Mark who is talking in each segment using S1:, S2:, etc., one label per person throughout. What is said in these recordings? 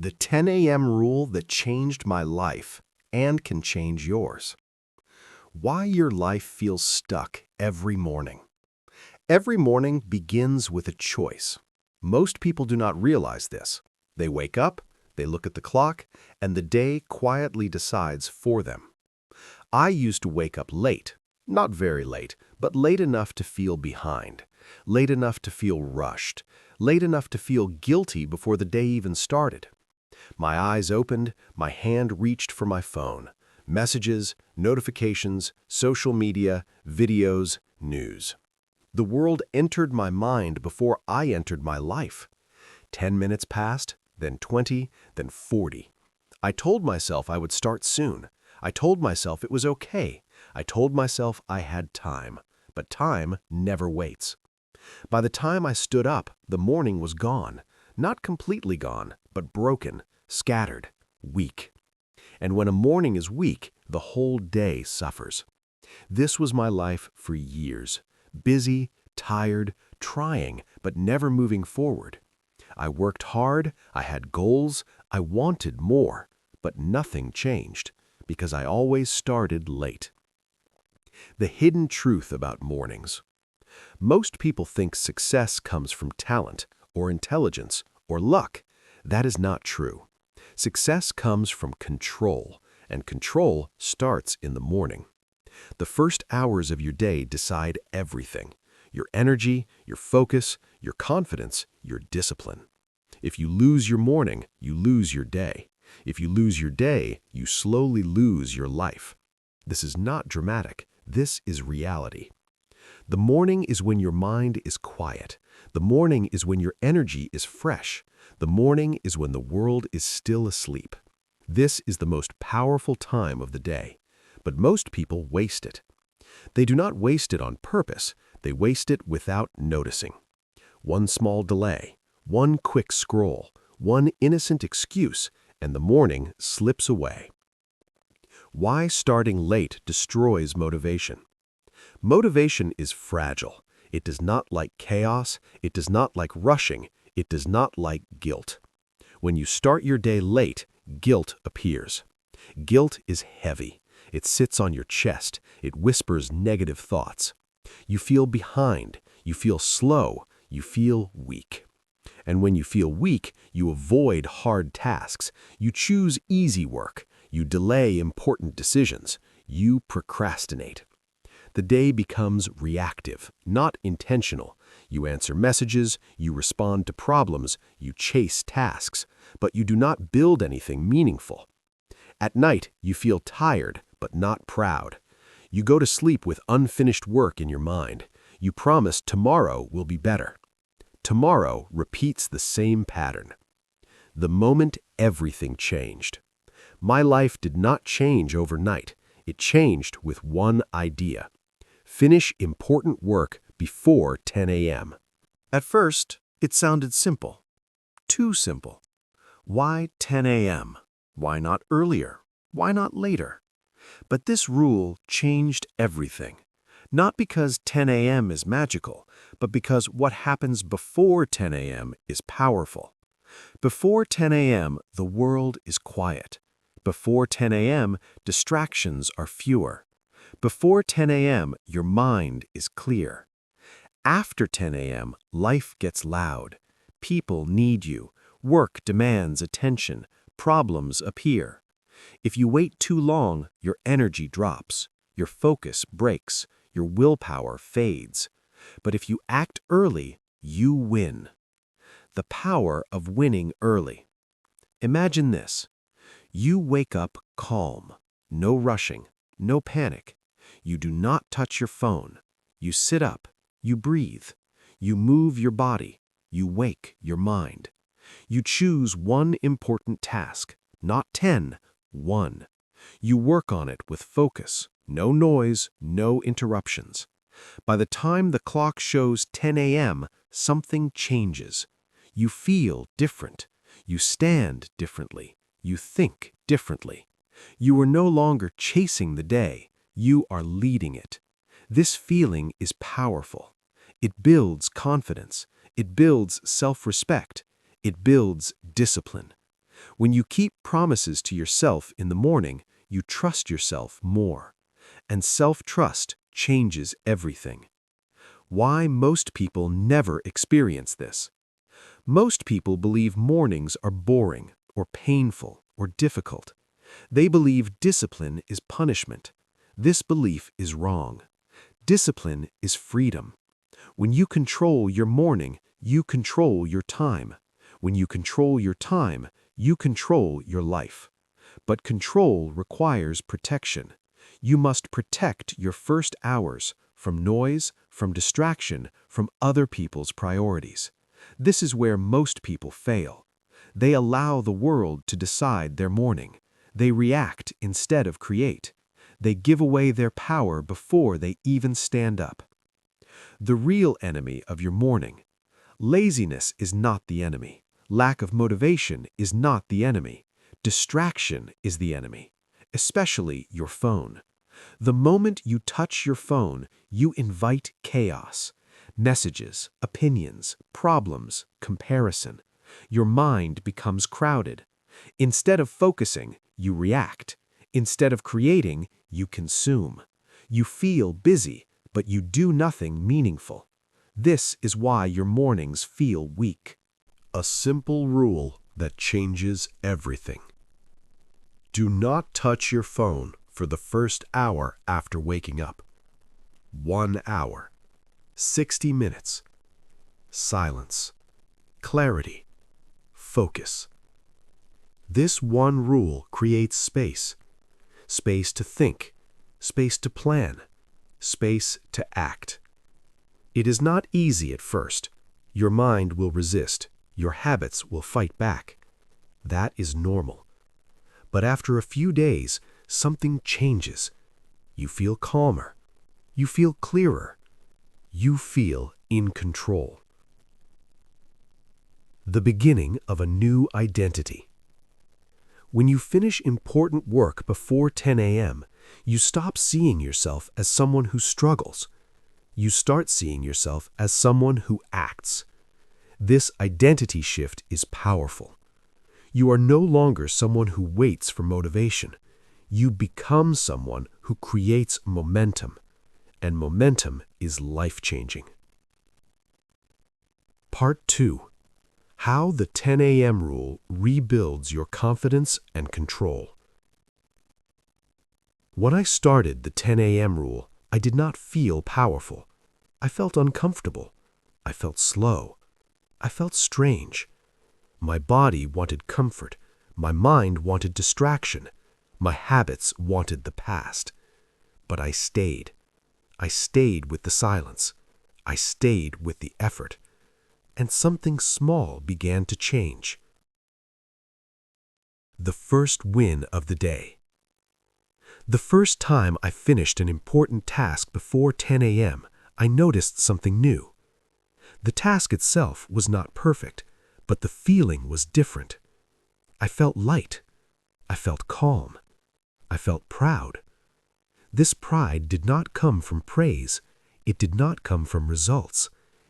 S1: The 10 a.m. rule that changed my life and can change yours. Why your life feels stuck every morning. Every morning begins with a choice. Most people do not realize this. They wake up, they look at the clock, and the day quietly decides for them. I used to wake up late, not very late, but late enough to feel behind, late enough to feel rushed, late enough to feel guilty before the day even started. My eyes opened, my hand reached for my phone. Messages, notifications, social media, videos, news. The world entered my mind before I entered my life. 10 minutes passed, then 20, then 40. I told myself I would start soon. I told myself it was okay. I told myself I had time. But time never waits. By the time I stood up, the morning was gone. Not completely gone, but broken, scattered, weak. And when a morning is weak, the whole day suffers. This was my life for years. Busy, tired, trying, but never moving forward. I worked hard, I had goals, I wanted more, but nothing changed because I always started late. The hidden truth about mornings. Most people think success comes from talent or intelligence or luck. That is not true. Success comes from control, and control starts in the morning. The first hours of your day decide everything: your energy, your focus, your confidence, your discipline. If you lose your morning, you lose your day. If you lose your day, you slowly lose your life. This is not dramatic. This is reality. The morning is when your mind is quiet. The morning is when your energy is fresh. The morning is when the world is still asleep. This is the most powerful time of the day. But most people waste it. They do not waste it on purpose. They waste it without noticing. One small delay, one quick scroll, one innocent excuse, and the morning slips away. Why starting late destroys motivation. Motivation is fragile. It does not like chaos. It does not like rushing. It does not like guilt. When you start your day late, guilt appears. Guilt is heavy. It sits on your chest. It whispers negative thoughts. You feel behind. You feel slow. You feel weak. And when you feel weak, you avoid hard tasks. You choose easy work. You delay important decisions. You procrastinate. The day becomes reactive, not intentional. You answer messages, you respond to problems, you chase tasks, but you do not build anything meaningful. At night, you feel tired, but not proud. You go to sleep with unfinished work in your mind. You promise tomorrow will be better. Tomorrow repeats the same pattern. The moment everything changed. My life did not change overnight. It changed with one idea. Finish important work before 10 a.m. At first, it sounded simple. Too simple. Why 10 a.m.? Why not earlier? Why not later? But this rule changed everything. Not because 10 a.m. is magical, but because what happens before 10 a.m. is powerful. Before 10 a.m., the world is quiet. Before 10 a.m., distractions are fewer. Before 10 a.m., your mind is clear. After 10 a.m., life gets loud. People need you. Work demands attention. Problems appear. If you wait too long, your energy drops. Your focus breaks. Your willpower fades. But if you act early, you win. The power of winning early. Imagine this. You wake up calm. No rushing. No panic. You do not touch your phone. You sit up. You breathe. You move your body. You wake your mind. You choose one important task, not 10, one. You work on it with focus. No noise, no interruptions. By the time the clock shows 10 a.m., something changes. You feel different. You stand differently. You think differently. You are no longer chasing the day. You are leading it. This feeling is powerful. It builds confidence. It builds self-respect. It builds discipline. When you keep promises to yourself in the morning, you trust yourself more. And self-trust changes everything. Why most people never experience this? Most people believe mornings are boring, or painful, or difficult. They believe discipline is punishment. This belief is wrong. Discipline is freedom. When you control your morning, you control your time. When you control your time, you control your life. But control requires protection. You must protect your first hours from noise, from distraction, from other people's priorities. This is where most people fail. They allow the world to decide their morning. They react instead of create. They give away their power before they even stand up. The real enemy of your morning. Laziness is not the enemy. Lack of motivation is not the enemy. Distraction is the enemy, especially your phone. The moment you touch your phone, you invite chaos. Messages, opinions, problems, comparison. Your mind becomes crowded. Instead of focusing, you react. Instead of creating, you consume. You feel busy, but you do nothing meaningful. This is why your mornings feel weak. A simple rule that changes everything. Do not touch your phone for the first hour after waking up. 1 hour. 60 minutes. Silence. Clarity. Focus. This one rule creates space. Space to think. Space to plan. Space to act. It is not easy at first. Your mind will resist. Your habits will fight back. That is normal. But after a few days, something changes. You feel calmer. You feel clearer. You feel in control. The beginning of a new identity. When you finish important work before 10 a.m., you stop seeing yourself as someone who struggles. You start seeing yourself as someone who acts. This identity shift is powerful. You are no longer someone who waits for motivation. You become someone who creates momentum, and momentum is life-changing. Part 2. How the 10 a.m. rule rebuilds your confidence and control. When I started the 10 a.m. rule, I did not feel powerful. I felt uncomfortable. I felt slow. I felt strange. My body wanted comfort. My mind wanted distraction. My habits wanted the past. But I stayed. I stayed with the silence. I stayed with the effort. And something small began to change. The first win of the day. The first time I finished an important task before 10 a.m., I noticed something new. The task itself was not perfect, but the feeling was different. I felt light. I felt calm. I felt proud. This pride did not come from praise. It did not come from results.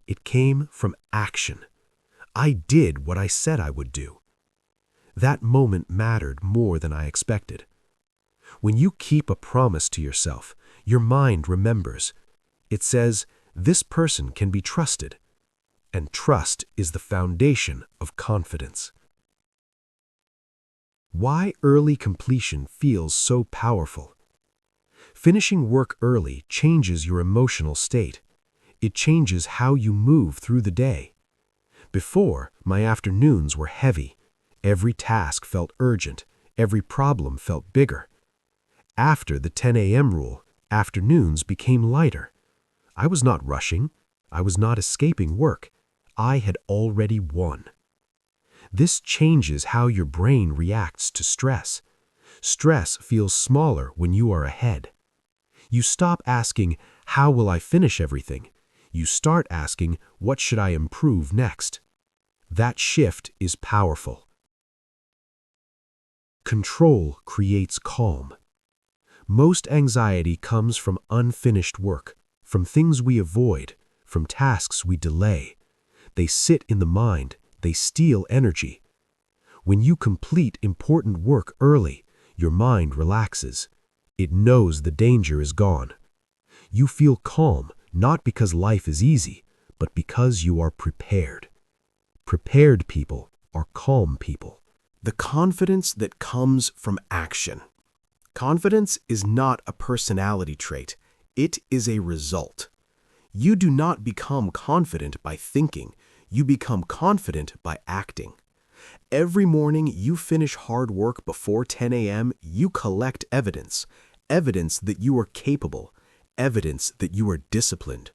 S1: It came from action. I did what I said I would do. That moment mattered more than I expected. When you keep a promise to yourself, your mind remembers. It says, this person can be trusted. And trust is the foundation of confidence. Why early completion feels so powerful. Finishing work early changes your emotional state. It changes how you move through the day. Before, my afternoons were heavy. Every task felt urgent. Every problem felt bigger. After the 10 a.m. rule, afternoons became lighter. I was not rushing. I was not escaping work. I had already won. This changes how your brain reacts to stress. Stress feels smaller when you are ahead. You stop asking, how will I finish everything? You start asking, what should I improve next? That shift is powerful. Control creates calm. Most anxiety comes from unfinished work, from things we avoid, from tasks we delay. They sit in the mind. They steal energy.
S2: When you complete important work early, your mind relaxes. It knows the danger is gone. You feel calm, not because life is easy, but because you are prepared. Prepared people are calm people.
S1: The confidence that comes from action. Confidence is not a personality trait. It is a result. You do not become confident by thinking. You become confident by acting. Every morning you finish hard work before 10 a.m., you collect evidence. Evidence that you are capable. Evidence that you are disciplined.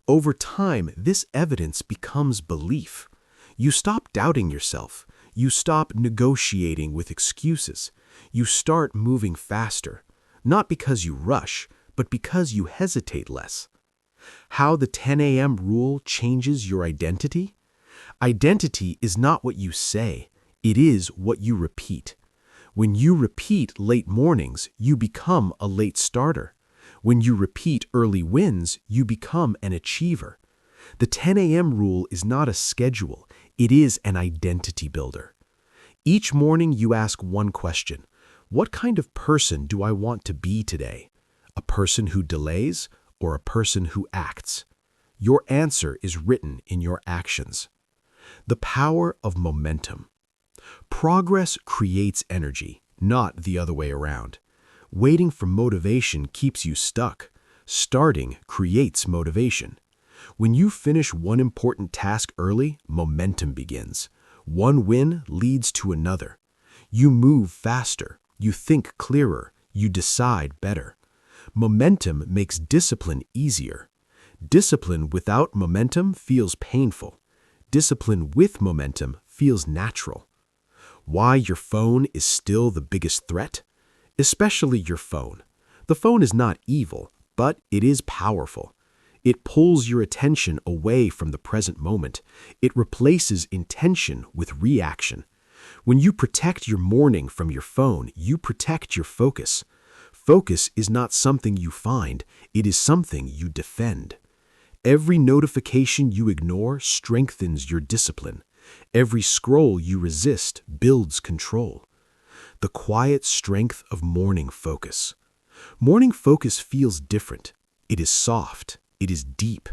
S1: Over time, this evidence becomes belief. You stop doubting yourself. You stop negotiating with excuses. You start moving faster, not because you rush, but because you hesitate less. How the 10 a.m. rule changes your identity? Identity is not what you say. It is what you repeat. When you repeat late mornings, you become a late starter. When you repeat early wins, you become an achiever. The 10 a.m. rule is not a schedule. It is an identity builder. Each morning you ask one question. What kind of person do I want to be today? A person who delays or a person who acts? Your answer is written in your actions. The power of momentum. Progress creates energy, not the other way around. Waiting for motivation keeps you stuck. Starting creates motivation. When you finish one important task early, momentum begins. One win leads to another. You move faster. You think clearer. You decide better. Momentum makes discipline easier. Discipline without momentum feels painful. Discipline with momentum feels natural. Why your phone is still the biggest threat? Especially your phone. The phone is not evil, but it is powerful. It pulls your attention away from the present moment. It replaces intention with reaction. When you protect your morning from your phone, you protect your focus. Focus is not something you find, it is something you defend. Every notification you ignore strengthens your discipline. Every scroll you resist builds control. The quiet strength of morning focus. Morning focus feels different. It is soft. It is deep.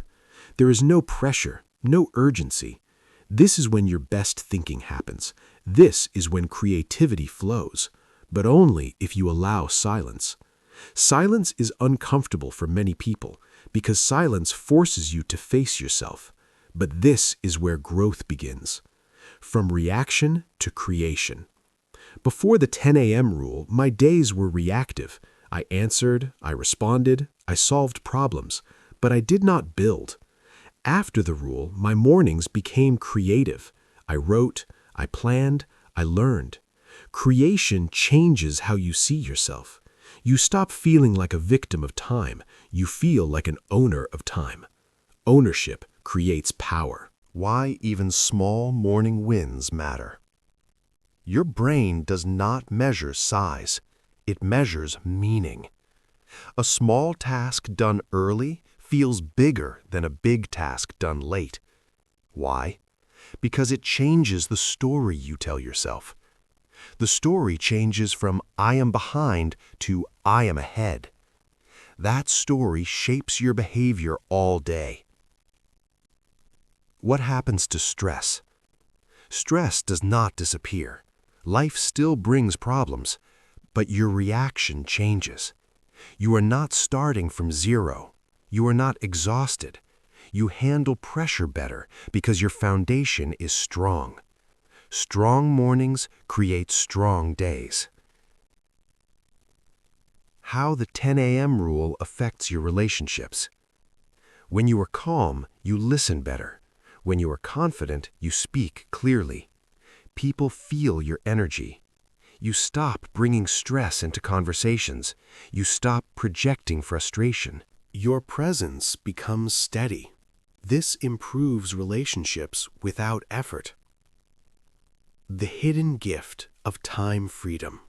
S1: There is no pressure, no urgency. This is when your best thinking happens. This is when creativity flows, but only if you allow silence. Silence is uncomfortable for many people because silence forces you to face yourself. But this is where growth begins. From reaction to creation. Before the 10 a.m. rule, my days were reactive. I answered, I responded, I solved problems, but I did not build. After the rule, my mornings became creative. I wrote, I planned, I learned. Creation changes how you see yourself. You stop feeling like a victim of time. You feel like an owner of time. Ownership creates power.
S3: Why even small morning wins matter. Your brain does not measure size. It measures meaning. A small task done early feels bigger than a big task done late. Why? Because it changes the story you tell yourself. The story changes from I am behind to I am ahead. That story shapes your behavior all day. What happens to stress? Stress does not disappear. Life still brings problems, but your reaction changes. You are not starting from zero. You are not exhausted. You handle pressure better because your foundation is strong. Strong mornings create strong days. How the 10 a.m. rule affects your relationships. When you are calm, you listen better. When you are confident, you speak clearly. People feel your energy. You stop bringing stress into conversations. You stop projecting frustration.
S1: Your presence becomes steady. This improves relationships without effort. The hidden gift of time freedom.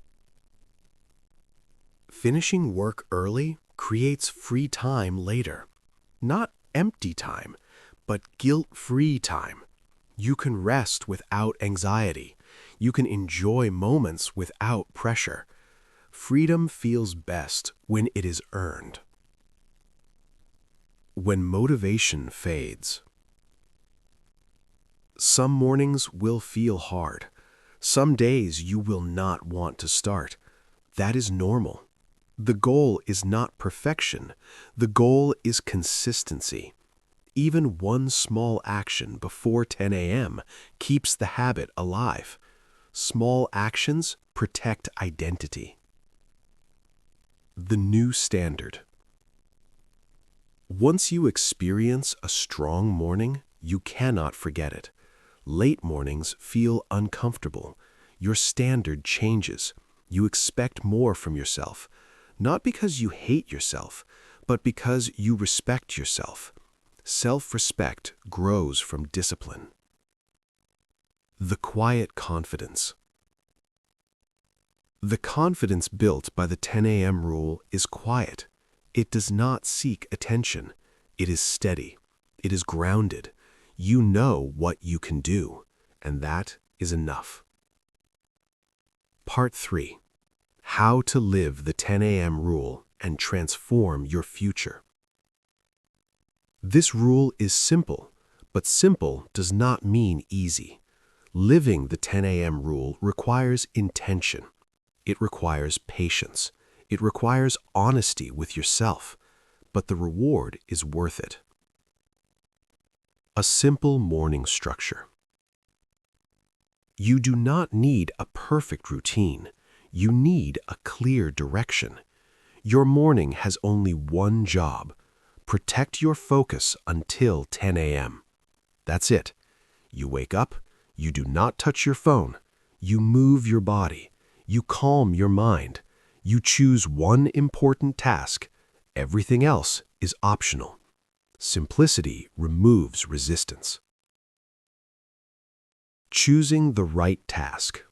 S1: Finishing work early creates free time later. Not empty time, but guilt-free time. You can rest without anxiety. You can enjoy moments without pressure. Freedom feels best when it is earned. When motivation fades. Some mornings will feel hard. Some days you will not want to start. That is normal. The goal is not perfection. The goal is consistency. Even one small action before 10 a.m. keeps the habit alive. Small actions protect identity. The new standard. Once you experience a strong morning, you cannot forget it. Late mornings feel uncomfortable. Your standard changes. You expect more from yourself, not because you hate yourself, but because you respect yourself. Self-respect grows from discipline. The quiet confidence. The confidence built by the 10 a.m. rule is quiet. It does not seek attention. It is steady. It is grounded. You know what you can do, and that is enough. Part 3. How to live the 10 a.m. rule and transform your future. This rule is simple, but simple does not mean easy. Living the 10 a.m. rule requires intention. It requires patience. It requires honesty with yourself, but the reward is worth it. A simple morning structure. You do not need a perfect routine. You need a clear direction. Your morning has only one job. Protect your focus until 10 a.m. That's it. You wake up. You do not touch your phone. You move your body. You calm your mind. You choose one important task. Everything else is optional. Simplicity removes resistance. Choosing the right task.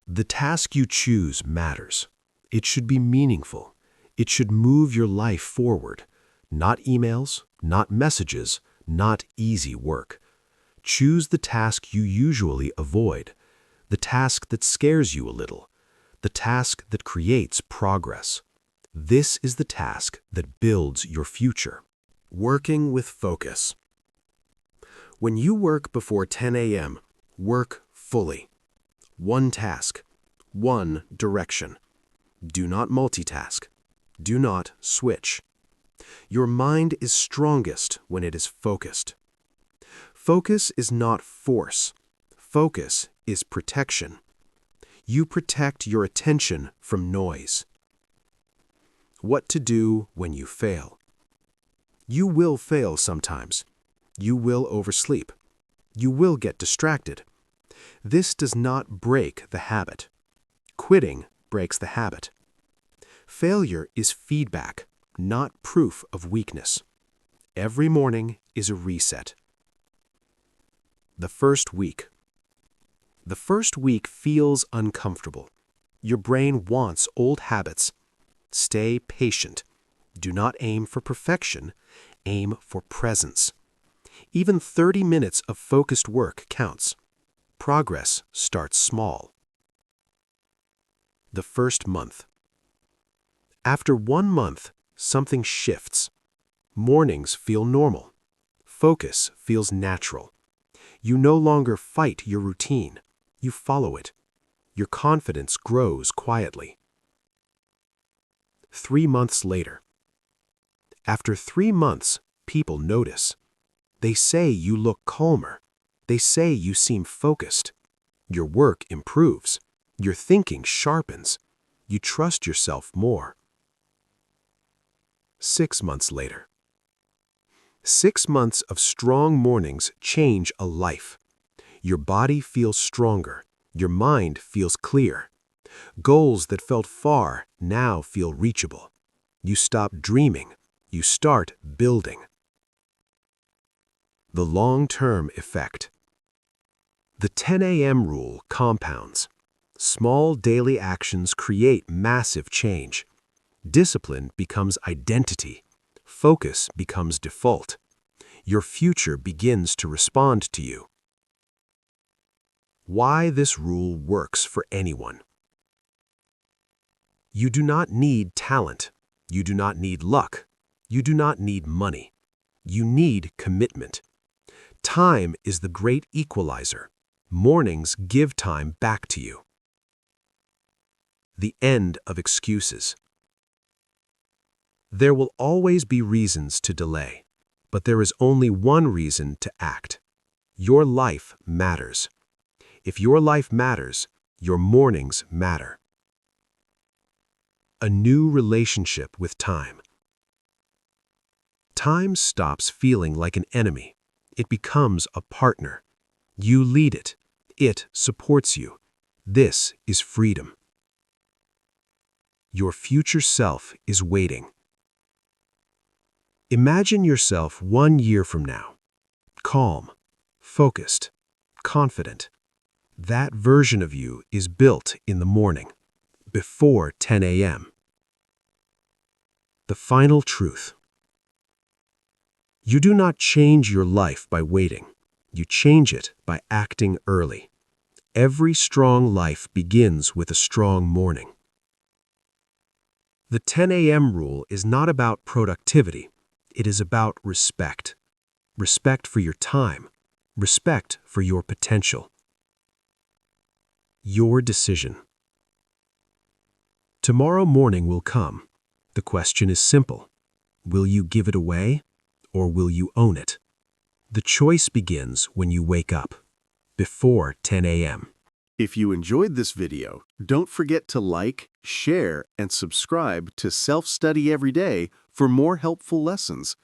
S1: The task you choose matters. It should be meaningful. It should move your life forward. Not emails, not messages, not easy work. Choose the task you usually avoid. The task that scares you a little. The task that creates progress. This is the task that builds your future. Working with focus. When you work before 10 a.m., work fully. One task, one direction. Do not multitask. Do not switch. Your mind is strongest when it is focused. Focus is not force. Focus is protection. You protect your attention from noise. What to do when you fail. You will fail sometimes. You will oversleep. You will get distracted. This does not break the habit. Quitting breaks the habit. Failure is feedback, not proof of weakness. Every morning is a reset. The first week. The first week feels uncomfortable. Your brain wants old habits. Stay patient. Do not aim for perfection. Aim for presence. Even 30 minutes of focused work counts. Progress starts small. The first month. After 1 month, something shifts. Mornings feel normal. Focus feels natural. You no longer fight your routine. You follow it. Your confidence grows quietly. 3 months later. After 3 months, people notice. They say you look calmer. They say you seem focused. Your work improves. Your thinking sharpens. You trust yourself more. 6 months later. 6 months of strong mornings change a life. Your body feels stronger. Your mind feels clear. Goals that felt far now feel reachable. You stop dreaming. You start building. The long-term effect. The 10 a.m. rule compounds. Small daily actions create massive change. Discipline becomes identity. Focus becomes default. Your future begins to respond to you.
S2: Why this rule works for anyone. You do not need talent. You do not need luck. You do not need money. You need commitment. Time is the great equalizer. Mornings give time back to you. The end of excuses. There will always be reasons to delay, but there is only one reason to act. Your life matters. If your life matters, your mornings matter. A new relationship with time. Time stops feeling like an enemy. It becomes a partner. You lead it. It supports you. This is freedom. Your future self is waiting. Imagine yourself 1 year from now. Calm, focused, confident. That version of you is built in the morning, before 10 a.m. The final truth. You do not change your life by waiting. You change it by acting early. Every strong life begins with a strong morning. The 10 a.m. rule is not about productivity. It is about respect. Respect for your time. Respect for your potential. Your decision. Tomorrow morning will come. The question is simple. Will you give it away, or will you own it? The choice begins when you wake up, before 10 a.m.
S1: If you enjoyed this video, don't forget to like, share, and subscribe to Self-Study Every Day for more helpful lessons.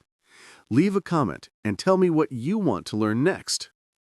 S1: Leave a comment and tell me what you want to learn next.